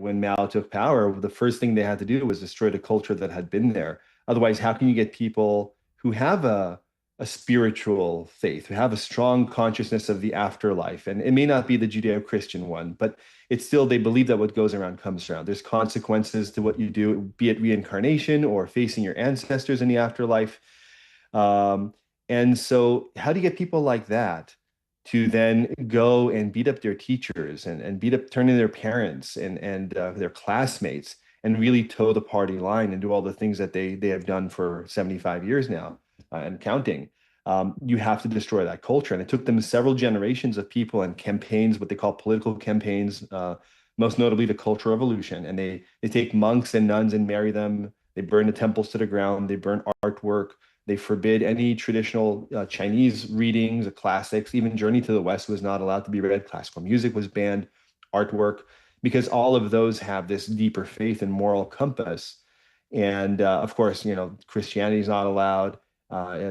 when Mao took power, the first thing they had to do was destroy the culture that had been there. Otherwise, how can you get people who have a spiritual faith, who have a strong consciousness of the afterlife? And it may not be the Judeo-Christian one, but it's still, they believe that what goes around comes around. There's consequences to what you do, be it reincarnation or facing your ancestors in the afterlife. Um, and so, how do you get people like that to then go and beat up their teachers and beat up, turn in their parents and their classmates and really toe the party line and do all the things that they have done for 75 years now and counting? You have to destroy that culture. And it took them several generations of people and campaigns, what they call political campaigns, most notably the Cultural Revolution. And they take monks and nuns and marry them. They burn the temples to the ground. They burn artwork. They forbid any traditional Chinese readings, classics. Even Journey to the West was not allowed to be read. Classical music was banned, artwork, because all of those have this deeper faith and moral compass. And of course, Christianity is not allowed.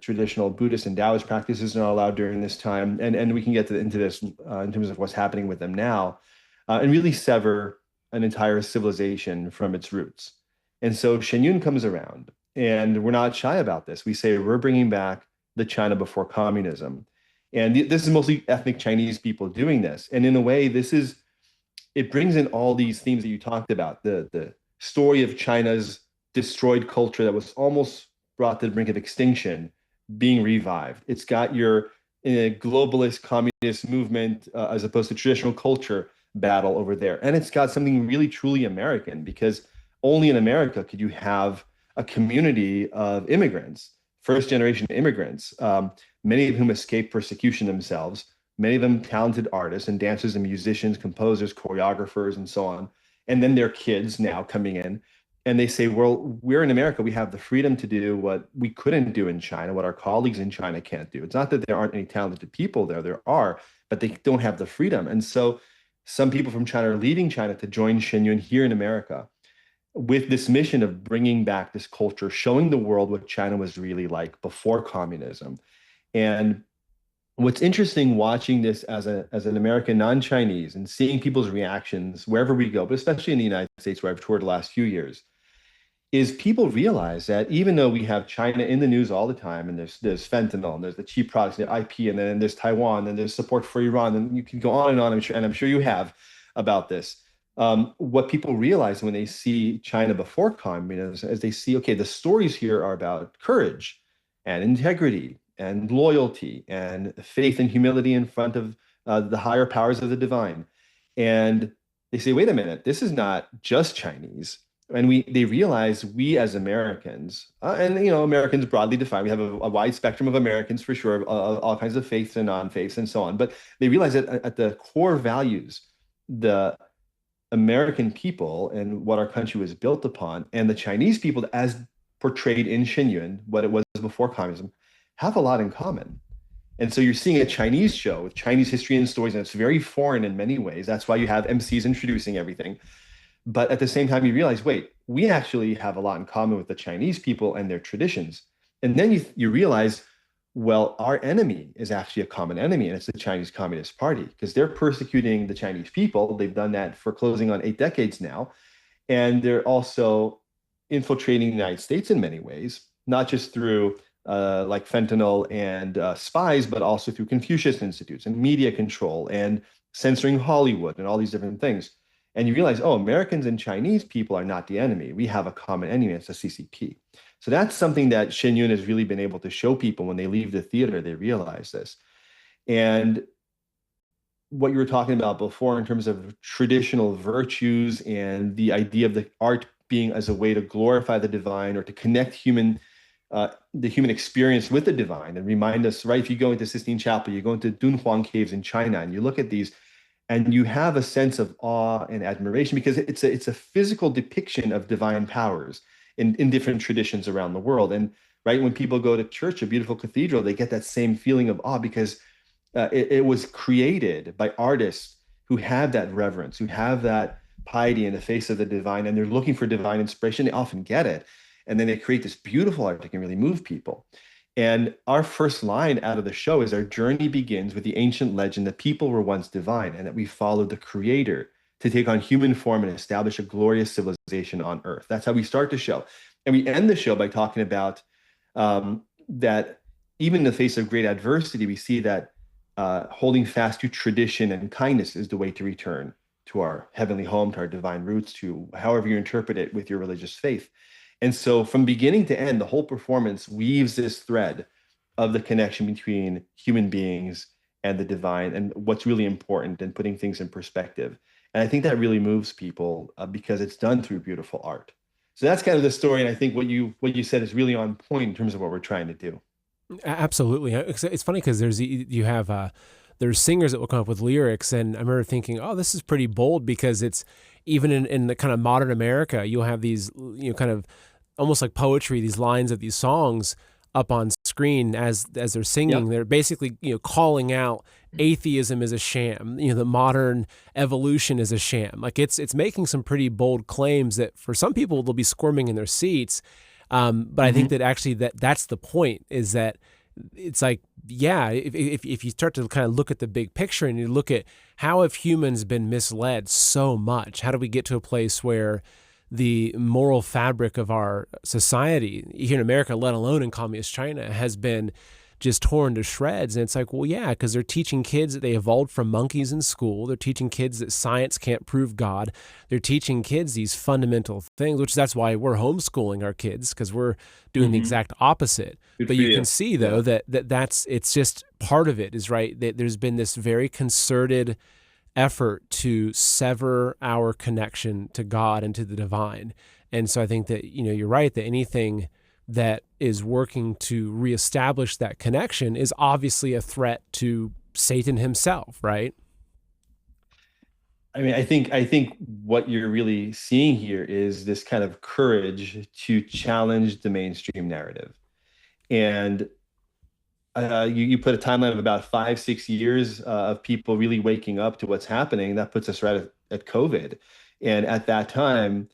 Traditional Buddhist and Taoist practices are not allowed during this time. And we can get into this in terms of what's happening with them now, and really sever an entire civilization from its roots. And so Shen Yun comes around. And we're not shy about this. We say we're bringing back the China before communism. And this is mostly ethnic Chinese people doing this. And in a way, it brings in all these themes that you talked about, the story of China's destroyed culture that was almost brought to the brink of extinction being revived. It's got your globalist communist movement as opposed to traditional culture battle over there. And it's got something really truly American, because only in America could you have a community of immigrants, first generation immigrants, many of whom escaped persecution themselves, many of them talented artists and dancers and musicians, composers, choreographers, and so on. And then their kids now coming in, and they say, well, we're in America. We have the freedom to do what we couldn't do in China, what our colleagues in China can't do. It's not that there aren't any talented people there are, but they don't have the freedom. And so some people from China are leaving China to join Shen Yun here in America, with this mission of bringing back this culture, showing the world what China was really like before communism. And what's interesting watching this as an American non-Chinese and seeing people's reactions wherever we go, but especially in the United States where I've toured the last few years, is people realize that even though we have China in the news all the time, and there's fentanyl, and there's the cheap products, the IP, and then there's Taiwan, and there's support for Iran, and you can go on and on, I'm sure you have about this. What people realize when they see China before communism is they see, okay, the stories here are about courage and integrity and loyalty and faith and humility in front of the higher powers of the divine. And they say, wait a minute, this is not just Chinese. And they realize we as Americans, and Americans broadly defined, we have a wide spectrum of Americans for sure, all kinds of faiths and non-faiths and so on. But they realize that at the core values, the American people and what our country was built upon, and the Chinese people, as portrayed in Shen Yun, what it was before communism, have a lot in common. And so you're seeing a Chinese show with Chinese history and stories, and it's very foreign in many ways. That's why you have MCs introducing everything. But at the same time, you realize, wait, we actually have a lot in common with the Chinese people and their traditions. And then you realize, well, our enemy is actually a common enemy, and it's the Chinese Communist Party, because they're persecuting the Chinese people. They've done that for closing on 8 decades now. And they're also infiltrating the United States in many ways, not just through like fentanyl and spies, but also through Confucius Institutes and media control and censoring Hollywood and all these different things. And you realize, oh, Americans and Chinese people are not the enemy. We have a common enemy. It's the CCP. So that's something that Shen Yun has really been able to show people when they leave the theater. They realize this. And what you were talking about before in terms of traditional virtues and the idea of the art being as a way to glorify the divine or to connect the human experience with the divine and remind us, right? If you go into Sistine Chapel, you go into Dunhuang caves in China, and you look at these, and you have a sense of awe and admiration because it's a physical depiction of divine powers in different traditions around the world. And right, when people go to church, a beautiful cathedral, they get that same feeling of awe because it was created by artists who have that reverence, who have that piety in the face of the divine, and they're looking for divine inspiration. They often get it. And then they create this beautiful art that can really move people. And our first line out of the show is our journey begins with the ancient legend that people were once divine and that we followed the creator to take on human form and establish a glorious civilization on earth. That's how we start the show. And we end the show by talking about that even in the face of great adversity, we see that holding fast to tradition and kindness is the way to return to our heavenly home, to our divine roots, to however you interpret it with your religious faith. And so from beginning to end, the whole performance weaves this thread of the connection between human beings and the divine and what's really important and putting things in perspective. And I think that really moves people because it's done through beautiful art. So that's kind of the story. And I think what you said is really on point in terms of what we're trying to do. Absolutely. It's funny because there's singers that will come up with lyrics, and I remember thinking, oh, this is pretty bold, because it's even in the kind of modern America, you'll have these, kind of almost like poetry, these lines of these songs up on screen as they're singing. Yep. They're basically, calling out atheism is a sham. The modern evolution is a sham. Like it's making some pretty bold claims that for some people they'll be squirming in their seats. But I think that actually that's the point, is that it's like, yeah, if you start to kind of look at the big picture and you look at how have humans been misled so much, how do we get to a place where the moral fabric of our society here in America, let alone in communist China, has been just torn to shreds. And it's like, well, yeah, because they're teaching kids that they evolved from monkeys in school. They're teaching kids that science can't prove God. They're teaching kids these fundamental things, which that's why we're homeschooling our kids, because we're doing the exact opposite. Good But for you you. can see, though, that's it's just part of it is right. That there's been this very concerted effort to sever our connection to God and to the divine. And so I think that, you're right, that anything that is working to reestablish that connection is obviously a threat to Satan himself, right? I mean, I think what you're really seeing here is this kind of courage to challenge the mainstream narrative. And you put a timeline of about 5, 6 years of people really waking up to what's happening. That puts us right at COVID. And at that time,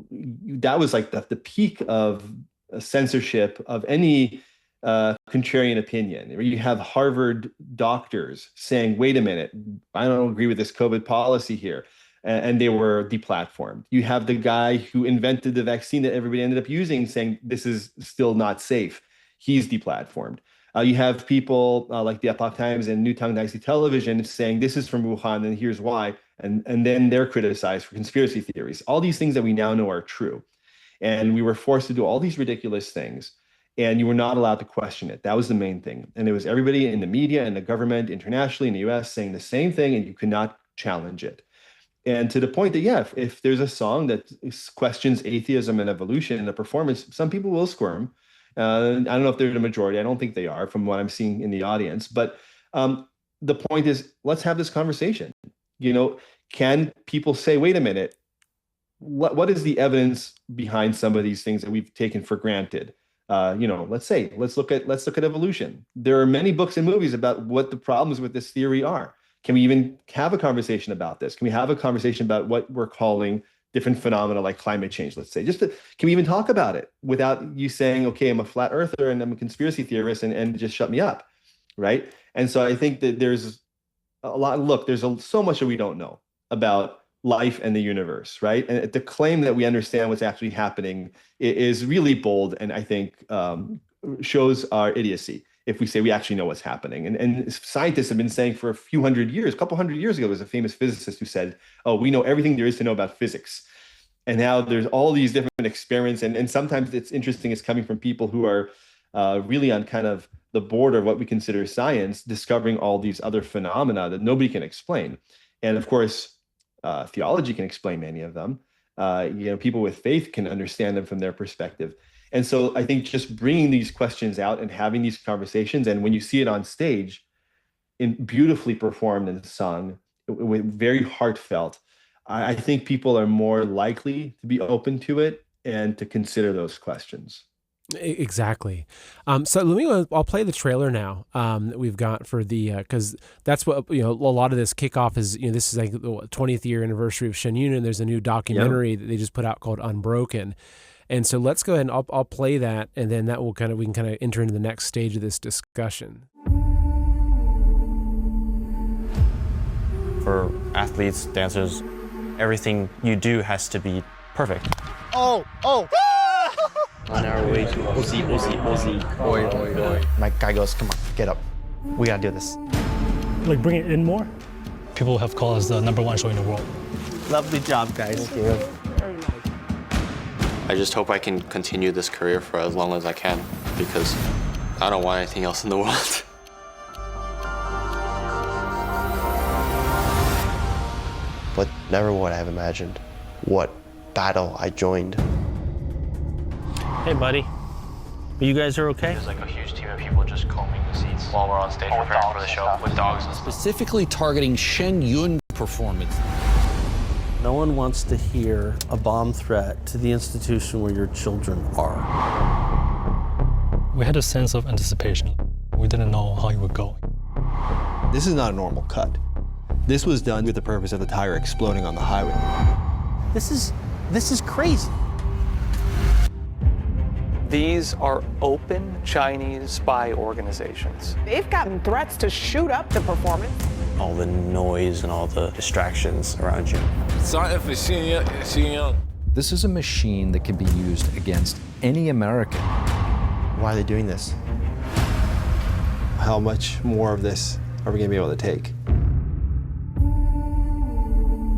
that was like the peak of censorship of any contrarian opinion. Where you have Harvard doctors saying, wait a minute, I don't agree with this COVID policy here. And they were deplatformed. You have the guy who invented the vaccine that everybody ended up using saying this is still not safe. He's deplatformed. You have people like the Epoch Times and New Tongue Dynasty Television saying this is from Wuhan and here's why. And then they're criticized for conspiracy theories. All these things that we now know are true. And we were forced to do all these ridiculous things. And you were not allowed to question it. That was the main thing. And it was everybody in the media and the government internationally in the US saying the same thing, and you could not challenge it. And to the point that, yeah, if there's a song that questions atheism and evolution in a performance, some people will squirm. I don't know if they're the majority. I don't think they are from what I'm seeing in the audience. But the point is, let's have this conversation. Can people say, wait a minute, what is the evidence behind some of these things that we've taken for granted? Let's look at evolution. There are many books and movies about what the problems with this theory are. Can we even have a conversation about this? Can we have a conversation about what we're calling different phenomena like climate change, let's say? Can we even talk about it without you saying, okay, I'm a flat earther and I'm a conspiracy theorist and just shut me up, right? And so I think that there's a lot, look, so much that we don't know about life and the universe, right? And the claim that we understand what's actually happening is really bold, and I think shows our idiocy if we say we actually know what's happening. And scientists have been saying for a couple hundred years ago, there was a famous physicist who said, oh, we know everything there is to know about physics. And now there's all these different experiments. And sometimes it's interesting, it's coming from people who are really on kind of the border of what we consider science, discovering all these other phenomena that nobody can explain. And of course, theology can explain many of them. People with faith can understand them from their perspective. And so I think just bringing these questions out and having these conversations, and when you see it on stage, beautifully performed and sung, very heartfelt, I think people are more likely to be open to it and to consider those questions. Exactly. So I'll play the trailer now that we've got for the, because that's what, a lot of this kickoff is, this is like the 20th year anniversary of Shen Yun, and there's a new documentary that they just put out called Unbroken. And so let's go ahead and I'll play that, and then we can kind of enter into the next stage of this discussion. For athletes, dancers, Everything you do has to be perfect. Oh! On our way to Ozzy. Oi. My guy goes, come on, get up. We gotta do this. Like bring it in more. People have called us the #1 show in the world. Lovely job, guys. Thank you. I just hope I can continue this career for as long as I can, because I don't want anything else in the world. But never would I have imagined what battle I joined. Hey, buddy. You guys are okay? There's like a huge team of people just combing the seats while we're on stage preparing for the show with dogs and stuff. Specifically targeting Shen Yun performance. No one wants to hear a bomb threat to the institution where your children are. We had a sense of anticipation. We didn't know how it would go. This is not a normal cut. This was done with the purpose of the tire exploding on the highway. This is crazy. These are open Chinese spy organizations. They've gotten threats to shoot up the performance. All the noise and all the distractions around you. This is a machine that can be used against any American. Why are they doing this? How much more of this are we going to be able to take?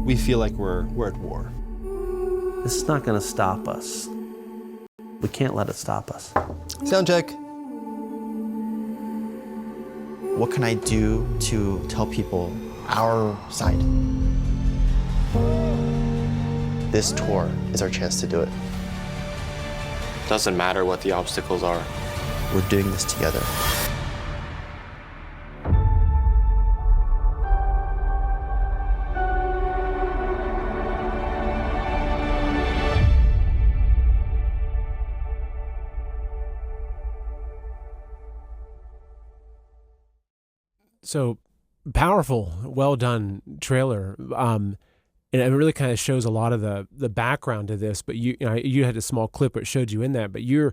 We feel like we're at war. This is not going to stop us. We can't let it stop us. Sound check. What can I do to tell people our side? This tour is our chance to do it. Doesn't matter what the obstacles are. We're doing this together. So powerful, well done trailer. And it really kind of shows a lot of the background to this. But you had a small clip that showed you in that. But you're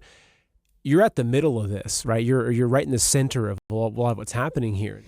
at the middle of this, right? You're right in the center of a lot of what's happening here.